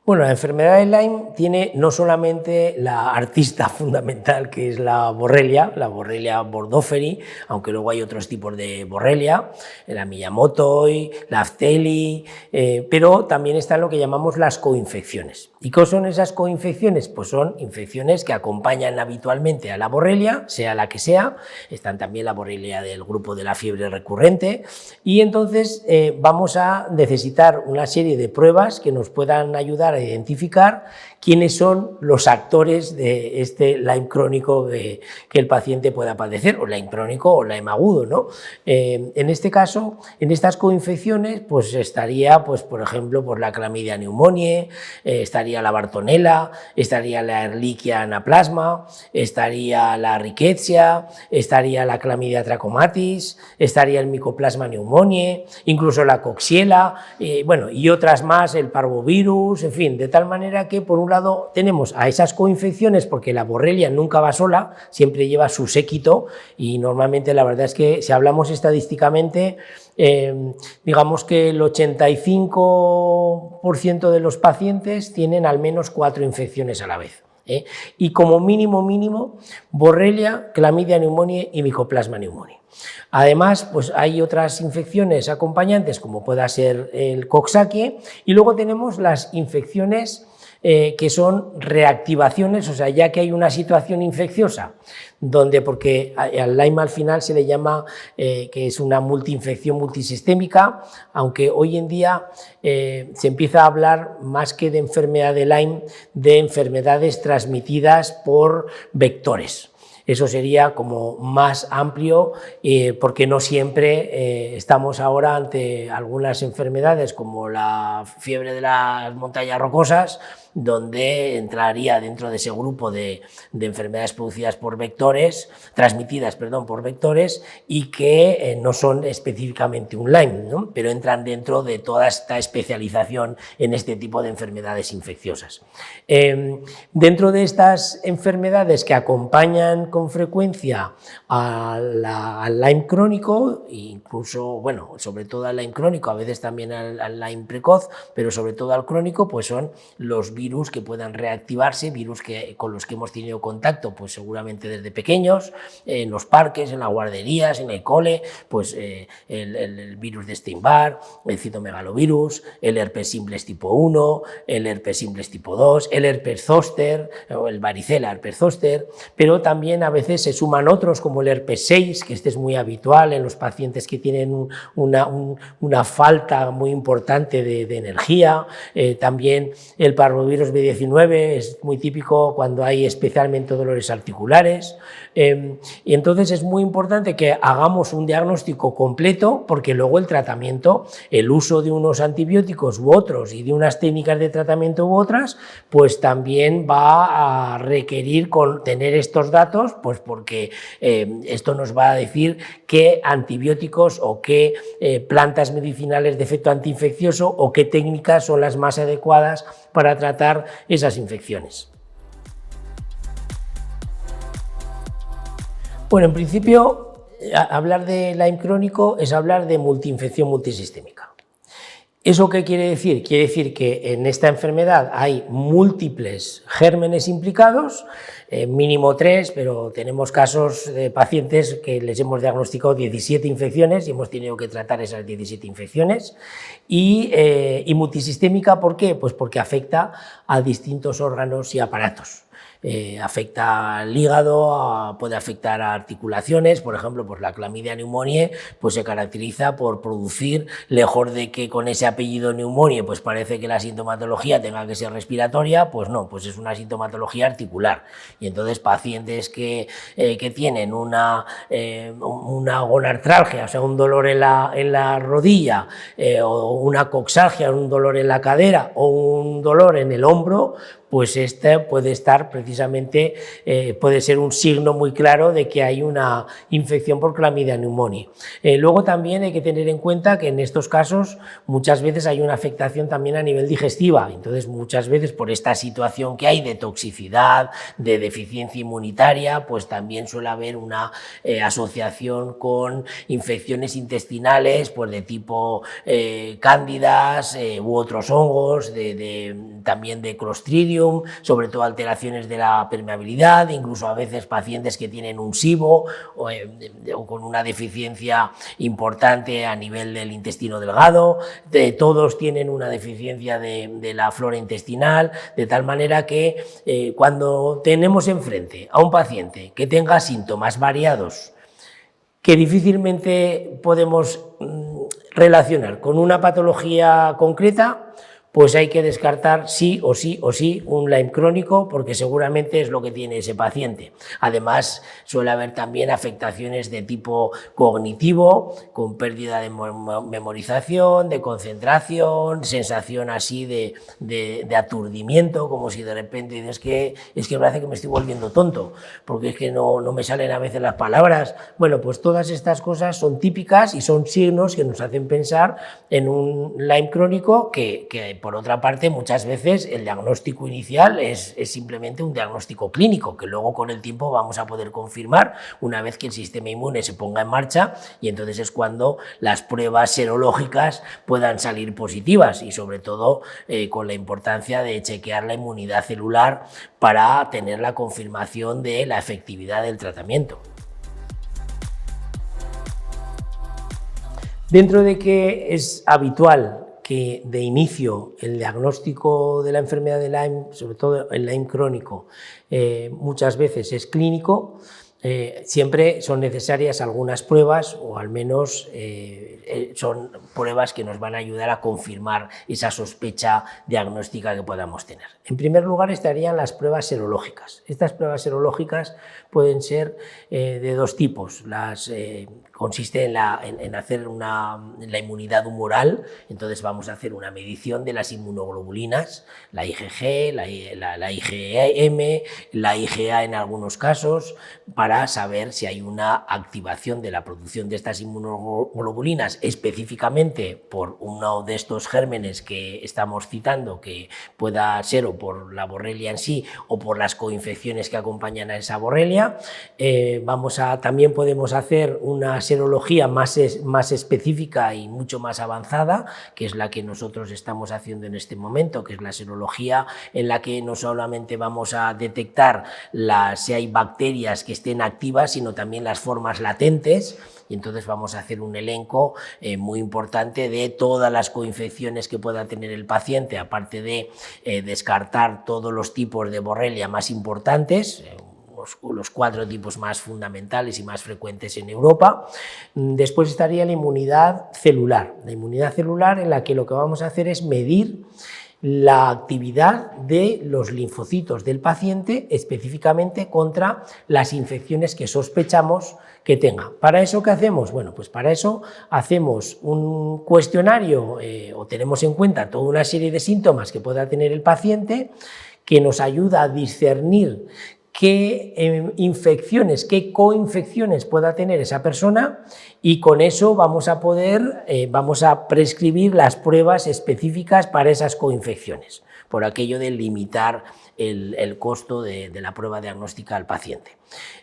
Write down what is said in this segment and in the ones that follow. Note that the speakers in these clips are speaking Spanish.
Bueno, la enfermedad de Lyme tiene no solamente la artista fundamental, que es la Borrelia bordóferi, aunque luego hay otros tipos de Borrelia, la Miyamotoi, la Afteli, pero también están lo que llamamos las coinfecciones. ¿Y qué son esas coinfecciones? Pues son infecciones que acompañan habitualmente a la Borrelia, sea la que sea. Están también la Borrelia del grupo de la fiebre recurrente, y entonces vamos a necesitar una serie de pruebas que nos puedan ayudar a identificar quiénes son los actores de este Lyme crónico que el paciente pueda padecer, o Lyme crónico o Lyme agudo, ¿no? En este caso, en estas coinfecciones, pues estaría, pues, por ejemplo, por la Chlamydia pneumoniae, estaría la Bartonella, estaría la Ehrlichia anaplasma, estaría la Rickettsia, estaría la Chlamydia trachomatis, estaría el Mycoplasma pneumoniae, incluso la Coxiella, bueno, y otras más, el parvovirus, en fin, de tal manera que por un lado tenemos a esas coinfecciones, porque la Borrelia nunca va sola, siempre lleva su séquito, y normalmente la verdad es que si hablamos estadísticamente, digamos que el 85% de los pacientes tienen al menos 4 infecciones a la vez. Y como mínimo, Borrelia, Chlamydia pneumoniae y Mycoplasma pneumoniae. Además, pues hay otras infecciones acompañantes, como pueda ser el Coxsackie, y luego tenemos las infecciones que son reactivaciones, o sea, ya que hay una situación infecciosa, porque al Lyme al final se le llama que es una multiinfección multisistémica, aunque hoy en día se empieza a hablar más que de enfermedad de Lyme, de enfermedades transmitidas por vectores. Eso sería como más amplio, porque no siempre estamos ahora ante algunas enfermedades como la fiebre de las montañas rocosas, donde entraría dentro de ese grupo de enfermedades producidas por vectores, transmitidas, perdón, por vectores, y que no son específicamente un Lyme, ¿no? Pero entran dentro de toda esta especialización en este tipo de enfermedades infecciosas. Dentro de estas enfermedades que acompañan con frecuencia al Lyme crónico, incluso, bueno, sobre todo al Lyme crónico, a veces también al Lyme precoz, pero sobre todo al crónico, pues son los virus que puedan reactivarse, virus con los que hemos tenido contacto, pues seguramente desde pequeños, en los parques, en las guarderías, en el cole, pues el virus de Epstein-Barr, el citomegalovirus, el herpes simplex tipo 1, el herpes simplex tipo 2, el herpes zoster, o el varicela herpes zoster, pero también a veces se suman otros como el herpes 6, que este es muy habitual en los pacientes que tienen una falta muy importante de energía, también el parvovirus B19 es muy típico cuando hay especialmente dolores articulares, y entonces es muy importante que hagamos un diagnóstico completo, porque luego el tratamiento, el uso de unos antibióticos u otros y de unas técnicas de tratamiento u otras, pues también va a requerir tener estos datos, pues porque esto nos va a decir qué antibióticos o qué plantas medicinales de efecto antiinfeccioso o qué técnicas son las más adecuadas para tratar esas infecciones. Bueno, en principio, hablar de Lyme crónico es hablar de multiinfección multisistémica. ¿Eso qué quiere decir? Quiere decir que en esta enfermedad hay múltiples gérmenes implicados, mínimo 3, pero tenemos casos de pacientes que les hemos diagnosticado 17 infecciones y hemos tenido que tratar esas 17 infecciones. Y multisistémica, ¿por qué? Pues porque afecta a distintos órganos y aparatos. Afecta al hígado, puede afectar a articulaciones, por ejemplo, pues la Chlamydia pneumoniae pues se caracteriza por producir, lejos de que con ese apellido pneumoniae pues parece que la sintomatología tenga que ser respiratoria, pues no, pues es una sintomatología articular, y entonces pacientes que tienen una gonartralgia, o sea, un dolor en la rodilla, o una coxalgia, un dolor en la cadera o un dolor en el hombro, pues este puede estar precisamente, puede ser un signo muy claro de que hay una infección por Chlamydia pneumoniae. Luego también hay que tener en cuenta que en estos casos muchas veces hay una afectación también a nivel digestiva, entonces muchas veces por esta situación que hay de toxicidad, de deficiencia inmunitaria, pues también suele haber una asociación con infecciones intestinales, pues de tipo cándidas u otros hongos, también de Clostridium, sobre todo alteraciones de la permeabilidad, incluso a veces pacientes que tienen un SIBO o con una deficiencia importante a nivel del intestino delgado, todos tienen una deficiencia de la flora intestinal, de tal manera que cuando tenemos enfrente a un paciente que tenga síntomas variados que difícilmente podemos relacionar con una patología concreta, pues hay que descartar sí o sí un Lyme crónico, porque seguramente es lo que tiene ese paciente. Además, suele haber también afectaciones de tipo cognitivo, con pérdida de memorización, de concentración, sensación así de aturdimiento, como si de repente dices es que parece que me estoy volviendo tonto, porque es que no me salen a veces las palabras. Bueno, pues todas estas cosas son típicas y son signos que nos hacen pensar en un Lyme crónico que por otra parte, muchas veces el diagnóstico inicial es simplemente un diagnóstico clínico, que luego con el tiempo vamos a poder confirmar una vez que el sistema inmune se ponga en marcha, y entonces es cuando las pruebas serológicas puedan salir positivas y sobre todo con la importancia de chequear la inmunidad celular para tener la confirmación de la efectividad del tratamiento. Dentro de que es habitual que de inicio el diagnóstico de la enfermedad de Lyme, sobre todo el Lyme crónico, muchas veces es clínico, siempre son necesarias algunas pruebas, o al menos son pruebas que nos van a ayudar a confirmar esa sospecha diagnóstica que podamos tener. En primer lugar estarían las pruebas serológicas. Estas pruebas serológicas pueden ser de dos tipos. Consiste en hacer la inmunidad humoral, entonces vamos a hacer una medición de las inmunoglobulinas, la IgG, la IgM, la IgA en algunos casos, para saber si hay una activación de la producción de estas inmunoglobulinas específicamente por uno de estos gérmenes que estamos citando, que pueda ser o por la borrelia en sí o por las coinfecciones que acompañan a esa borrelia. También podemos hacer una serología más específica y mucho más avanzada, que es la que nosotros estamos haciendo en este momento, que es la serología en la que no solamente vamos a detectar si hay bacterias que estén activas, sino también las formas latentes, y entonces vamos a hacer un elenco muy importante de todas las coinfecciones que pueda tener el paciente, aparte de descartar todos los tipos de borrelia más importantes, los 4 tipos más fundamentales y más frecuentes en Europa. Después estaría la inmunidad celular en la que lo que vamos a hacer es medir la actividad de los linfocitos del paciente específicamente contra las infecciones que sospechamos que tenga. ¿Para eso qué hacemos? Bueno, pues para eso hacemos un cuestionario o tenemos en cuenta toda una serie de síntomas que pueda tener el paciente, que nos ayuda a discernir qué infecciones, qué coinfecciones pueda tener esa persona, y con eso vamos a prescribir las pruebas específicas para esas coinfecciones, por aquello de limitar el costo de la prueba diagnóstica al paciente.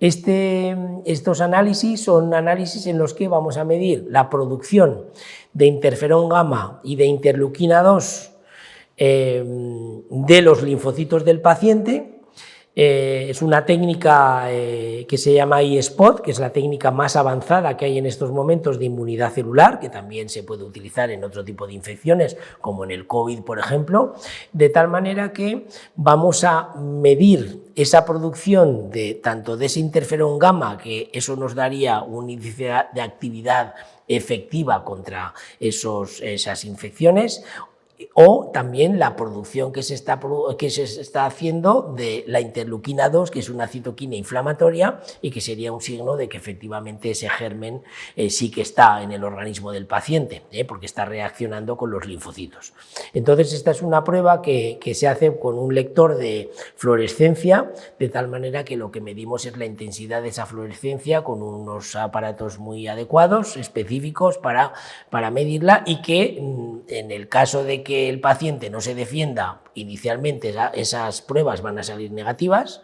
Estos análisis son análisis en los que vamos a medir la producción de interferón gamma y de interleuquina 2 de los linfocitos del paciente. Es una técnica que se llama iSpot, que es la técnica más avanzada que hay en estos momentos de inmunidad celular, que también se puede utilizar en otro tipo de infecciones, como en el COVID, por ejemplo, de tal manera que vamos a medir esa producción tanto de ese interferón gamma, que eso nos daría un índice de actividad efectiva contra esas infecciones, o también la producción que se está haciendo de la interleuquina 2, que es una citoquina inflamatoria y que sería un signo de que efectivamente ese germen sí que está en el organismo del paciente, porque está reaccionando con los linfocitos. Entonces esta es una prueba que se hace con un lector de fluorescencia, de tal manera que lo que medimos es la intensidad de esa fluorescencia con unos aparatos muy adecuados, específicos para medirla, y que en el caso de que el paciente no se defienda inicialmente, esas pruebas van a salir negativas,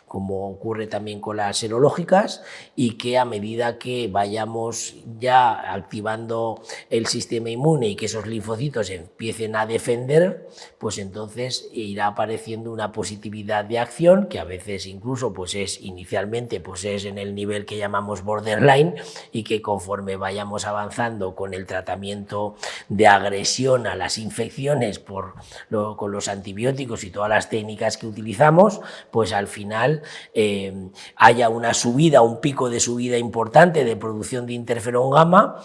como ocurre también con las serológicas, y que a medida que vayamos ya activando el sistema inmune y que esos linfocitos empiecen a defender, pues entonces irá apareciendo una positividad de acción, que a veces incluso pues es inicialmente pues es en el nivel que llamamos borderline, y que conforme vayamos avanzando con el tratamiento de agresión a las infecciones con los antibióticos y todas las técnicas que utilizamos, pues al final haya una subida, un pico de subida importante de producción de interferón gamma,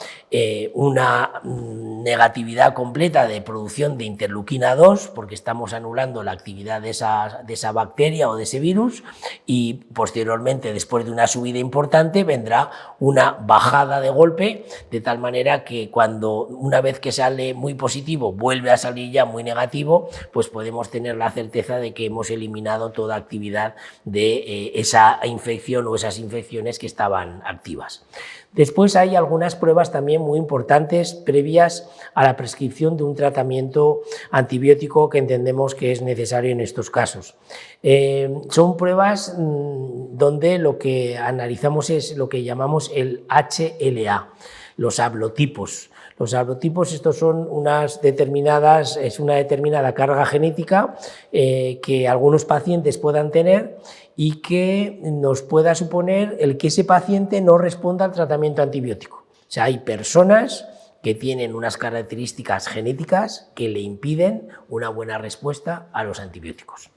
una negatividad completa de producción de interleuquina 2, porque estamos anulando la actividad de esa bacteria o de ese virus, y posteriormente, después de una subida importante, vendrá una bajada de golpe, de tal manera que cuando una vez que sale muy positivo vuelve a salir ya muy negativo, pues podemos tener la certeza de que hemos eliminado toda actividad de esa infección o esas infecciones que estaban activas. Después hay algunas pruebas también muy importantes previas a la prescripción de un tratamiento antibiótico que entendemos que es necesario en estos casos. Son pruebas donde lo que analizamos es lo que llamamos el HLA, los haplotipos. Los haplotipos, estos son es una determinada carga genética que algunos pacientes puedan tener y que nos pueda suponer el que ese paciente no responda al tratamiento antibiótico. O sea, hay personas que tienen unas características genéticas que le impiden una buena respuesta a los antibióticos.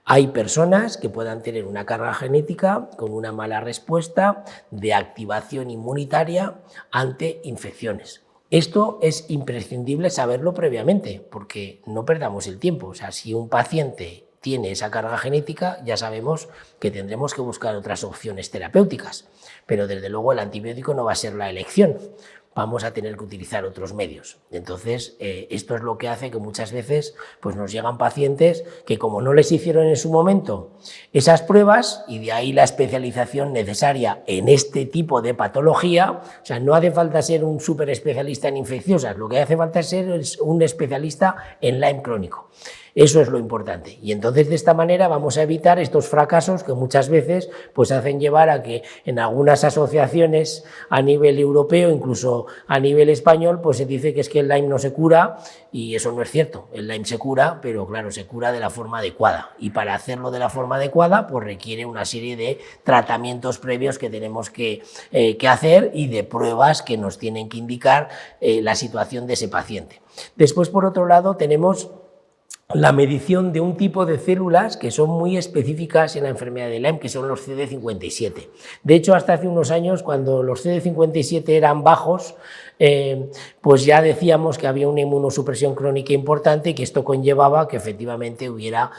Hay personas que puedan tener una carga genética con una mala respuesta de activación inmunitaria ante infecciones. Esto es imprescindible saberlo previamente, porque no perdamos el tiempo. O sea, si un paciente tiene esa carga genética, ya sabemos que tendremos que buscar otras opciones terapéuticas, pero desde luego el antibiótico no va a ser la elección. Vamos a tener que utilizar otros medios. Entonces, esto es lo que hace que muchas veces pues, nos llegan pacientes que, como no les hicieron en su momento esas pruebas, y de ahí la especialización necesaria en este tipo de patología, o sea, no hace falta ser un súper especialista en infecciosas, lo que hace falta es ser un especialista en Lyme crónico. Eso es lo importante, y entonces de esta manera vamos a evitar estos fracasos que muchas veces pues hacen llevar a que en algunas asociaciones a nivel europeo, incluso a nivel español, pues se dice que es que el Lyme no se cura, y eso no es cierto. El Lyme se cura, pero claro, se cura de la forma adecuada, y para hacerlo de la forma adecuada pues requiere una serie de tratamientos previos que tenemos que hacer, y de pruebas que nos tienen que indicar la situación de ese paciente. Después, por otro lado, tenemos la medición de un tipo de células que son muy específicas en la enfermedad de Lyme, que son los CD57. De hecho, hasta hace unos años, cuando los CD57 eran bajos, pues ya decíamos que había una inmunosupresión crónica importante y que esto conllevaba que efectivamente hubiera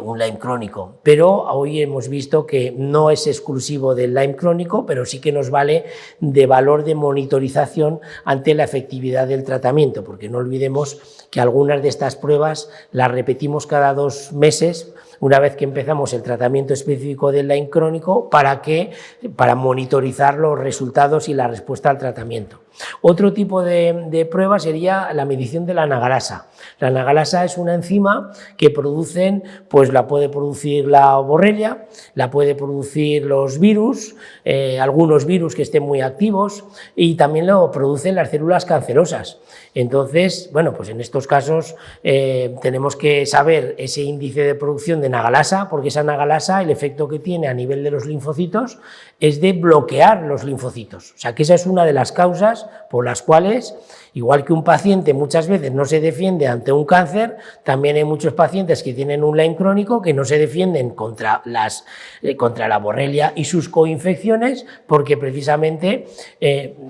un Lyme crónico. Pero hoy hemos visto que no es exclusivo del Lyme crónico, pero sí que nos vale de valor de monitorización ante la efectividad del tratamiento, porque no olvidemos que algunas de estas pruebas las repetimos cada 2 meses, una vez que empezamos el tratamiento específico del Lyme crónico, para monitorizar los resultados y la respuesta al tratamiento. Otro tipo de prueba sería la medición de la anagalasa. La anagalasa es una enzima que la puede producir la borrelia, la puede producir los virus, algunos virus que estén muy activos, y también lo producen las células cancerosas. Entonces, bueno, pues en estos casos tenemos que saber ese índice de producción de nagalasa, porque esa nagalasa, el efecto que tiene a nivel de los linfocitos es de bloquear los linfocitos. O sea que esa es una de las causas por las cuales, igual que un paciente muchas veces no se defiende ante un cáncer, también hay muchos pacientes que tienen un Lyme crónico que no se defienden contra la borrelia y sus coinfecciones, porque precisamente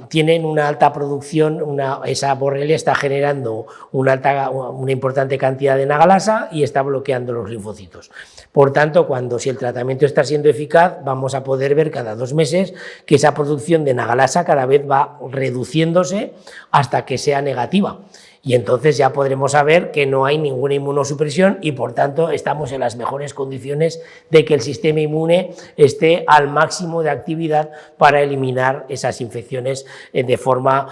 tienen una alta producción, esa borrelia está generando una importante cantidad de nagalasa y está bloqueando los linfocitos. Por tanto, si el tratamiento está siendo eficaz, vamos a poder ver cada 2 meses que esa producción de nagalasa cada vez va reduciéndose hasta que sea negativa. Y entonces ya podremos saber que no hay ninguna inmunosupresión y por tanto estamos en las mejores condiciones de que el sistema inmune esté al máximo de actividad para eliminar esas infecciones de forma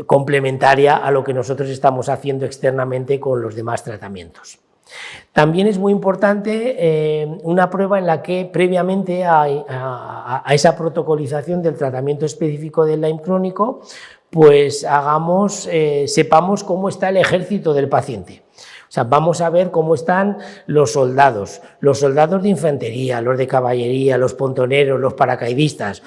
complementaria a lo que nosotros estamos haciendo externamente con los demás tratamientos. También es muy importante una prueba en la que previamente a esa protocolización del tratamiento específico del Lyme crónico, pues sepamos cómo está el ejército del paciente. O sea, vamos a ver cómo están los soldados de infantería, los de caballería, los pontoneros, los paracaidistas.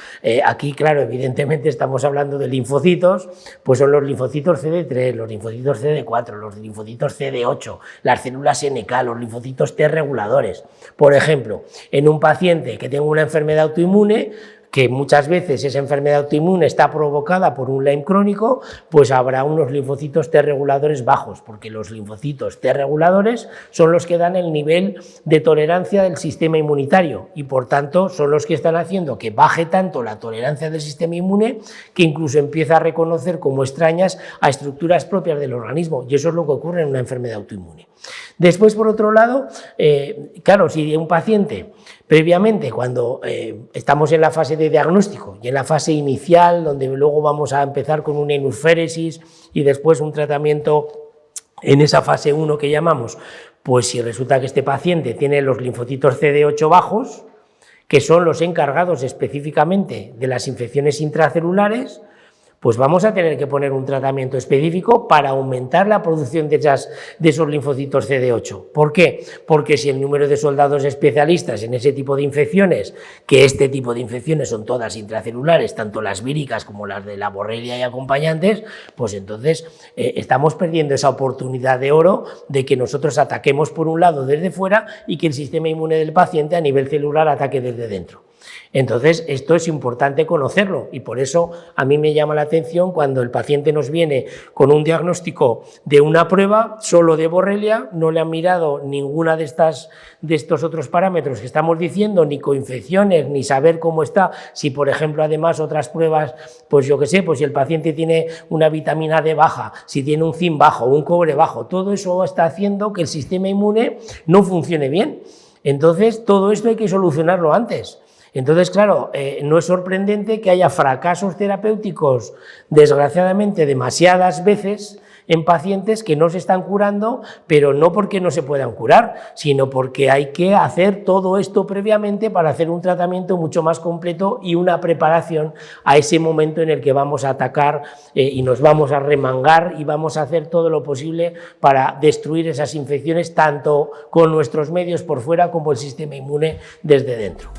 Aquí, claro, evidentemente estamos hablando de linfocitos, pues son los linfocitos CD3, los linfocitos CD4, los linfocitos CD8, las células NK, los linfocitos T reguladores. Por ejemplo, en un paciente que tenga una enfermedad autoinmune, que muchas veces esa enfermedad autoinmune está provocada por un Lyme crónico, pues habrá unos linfocitos T reguladores bajos, porque los linfocitos T reguladores son los que dan el nivel de tolerancia del sistema inmunitario y por tanto son los que están haciendo que baje tanto la tolerancia del sistema inmune que incluso empieza a reconocer como extrañas a estructuras propias del organismo, y eso es lo que ocurre en una enfermedad autoinmune. Después, por otro lado, claro, si un paciente previamente, cuando estamos en la fase de diagnóstico y en la fase inicial, donde luego vamos a empezar con una enusféresis y después un tratamiento en esa fase 1 que llamamos, pues si resulta que este paciente tiene los linfocitos CD8 bajos, que son los encargados específicamente de las infecciones intracelulares, pues vamos a tener que poner un tratamiento específico para aumentar la producción de esos linfocitos CD8. ¿Por qué? Porque si el número de soldados especialistas en ese tipo de infecciones, que este tipo de infecciones son todas intracelulares, tanto las víricas como las de la borrelia y acompañantes, pues entonces estamos perdiendo esa oportunidad de oro de que nosotros ataquemos por un lado desde fuera y que el sistema inmune del paciente a nivel celular ataque desde dentro. Entonces, esto es importante conocerlo y por eso a mí me llama la atención cuando el paciente nos viene con un diagnóstico de una prueba solo de borrelia, no le han mirado ninguna de estos otros parámetros que estamos diciendo, ni coinfecciones, ni saber cómo está, si por ejemplo además otras pruebas, pues yo qué sé, pues si el paciente tiene una vitamina D baja, si tiene un zinc bajo, un cobre bajo, todo eso está haciendo que el sistema inmune no funcione bien. Entonces, todo esto hay que solucionarlo antes. Entonces, claro, no es sorprendente que haya fracasos terapéuticos, desgraciadamente, demasiadas veces en pacientes que no se están curando, pero no porque no se puedan curar, sino porque hay que hacer todo esto previamente para hacer un tratamiento mucho más completo y una preparación a ese momento en el que vamos a atacar y nos vamos a remangar y vamos a hacer todo lo posible para destruir esas infecciones, tanto con nuestros medios por fuera como el sistema inmune desde dentro.